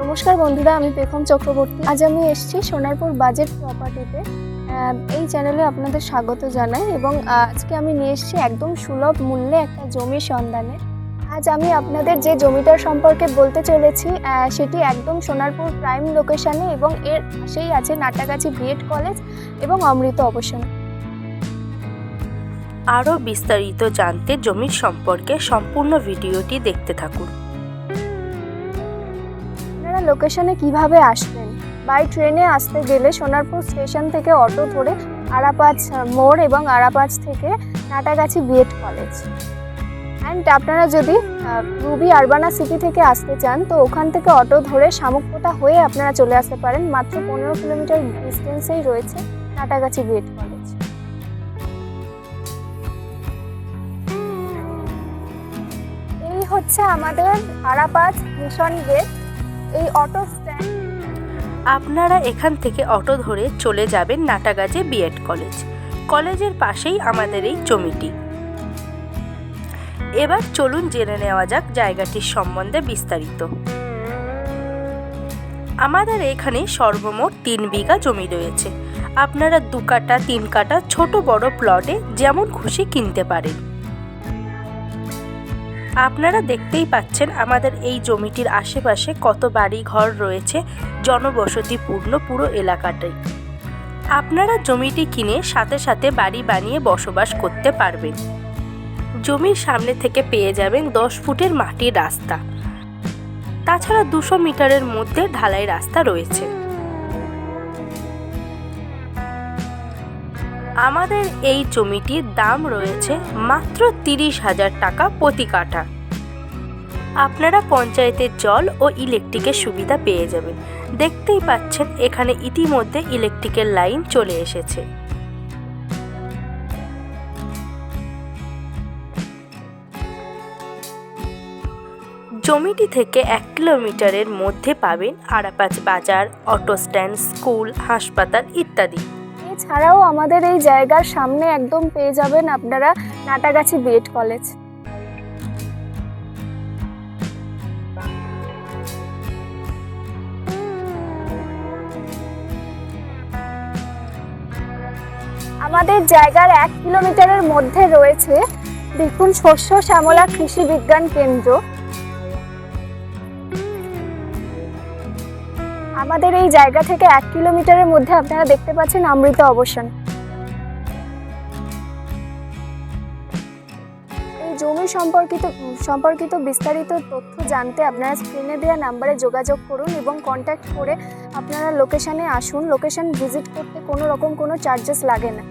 নমস্কার বন্ধুরা, আমি পেখম চক্রবর্তী। আজ আমি এসেছি সোনারপুর বাজেট প্রপার্টিতে। এই চ্যানেলে আপনাদের স্বাগত জানাই এবং আজকে আমি নিয়ে এসেছি একদম সুলভ মূল্যে একটা জমির সন্ধানে। আজ আমি আপনাদের যে জমিটার সম্পর্কে বলতে চলেছি সেটি একদম সোনারপুর প্রাইম লোকেশনে এবং এর পাশেই আছে নাটাগাছি বিএড কলেজ এবং অমৃত অবসর। আরও বিস্তারিত জানতে জমির সম্পর্কে সম্পূর্ণ ভিডিওটি দেখতে থাকুন। আপনারা লোকেশনে কিভাবে আসবেন? বাই ট্রেনে আসতে গেলে সোনারপুর স্টেশন থেকে অটো ধরে আরাপাঁচ মোড় এবং আরাপাঁচ থেকে নাটাগাছি বিএড কলেজ। অ্যান্ড আপনারা যদি রুবি আরবানা সিটি থেকে আসতে চান তো ওখান থেকে অটো ধরে শামুকপোতা হয়ে আপনারা চলে আসতে পারেন। মাত্র 15 কিলোমিটার ডিস্টেন্সেই রয়েছে নাটাগাছি বিএড কলেজ। এই হচ্ছে আমাদের আরাপাঁচ মিশন গেট, এই অটো স্ট্যান্ড। আপনারা এখান থেকে অটো ধরে চলে যাবেন নাটাগাছি বিএড কলেজ। কলেজের পাশেই আমাদের এই জমিটি। এবার চলুন জেনে নেওয়া যাক জায়গাটির সম্বন্ধে বিস্তারিত। আমাদের এখানে সর্বমোট 3 বিঘা জমি রয়েছে। আপনারা 2 কাঠা 3 কাঠা ছোট বড় প্লটে যেমন খুশি কিনতে পারেন। আপনারা দেখতেই পাচ্ছেন আমাদের এই জমিটির আশেপাশে কত বাড়ি ঘর রয়েছে, জনবসতিপূর্ণ পুরো এলাকাটাই। আপনারা জমিটি কিনে সাথে সাথে বাড়ি বানিয়ে বসবাস করতে পারবেন। জমির সামনে থেকে পেয়ে যাবেন 10 ফুটের মাটির রাস্তা। তাছাড়া 200 মিটারের মধ্যে ঢালাই রাস্তা রয়েছে। আমাদের এই জমিটির দাম রয়েছে মাত্র 30,000 টাকা প্রতি কাঠা। আপনারা পঞ্চায়েতের জল ও ইলেকট্রিকের সুবিধা পেয়ে যাবেন। দেখতেই পাচ্ছেন এখানে ইতিমধ্যে ইলেকট্রিকের লাইন চলে এসেছে। জমিটি থেকে 1 কিলোমিটারের মধ্যে পাবেন আরাপাঁচ বাজার, অটো স্ট্যান্ড, স্কুল, হাসপাতাল ইত্যাদি। এছাড়াও আমাদের এই জায়গার সামনে একদম পেয়ে যাবেন আপনারা নাটাগাছি বিএড কলেজ। আমাদের জায়গার 1 কিলোমিটারের মধ্যে রয়েছে দেখুন শস্য শ্যামলা কৃষি বিজ্ঞান কেন্দ্র। আমাদের এই জায়গা থেকে 1 কিলোমিটারের মধ্যে আপনারা দেখতে পাচ্ছেন অমৃত অবসর। এই জমি সম্পর্কিত বিস্তারিত তথ্য জানতে আপনারা স্ক্রিনে দেওয়া নাম্বারে যোগাযোগ করুন এবং কন্ট্যাক্ট করে আপনারা লোকেশনে আসুন। লোকেশন ভিজিট করতে কোনো চার্জেস লাগে না।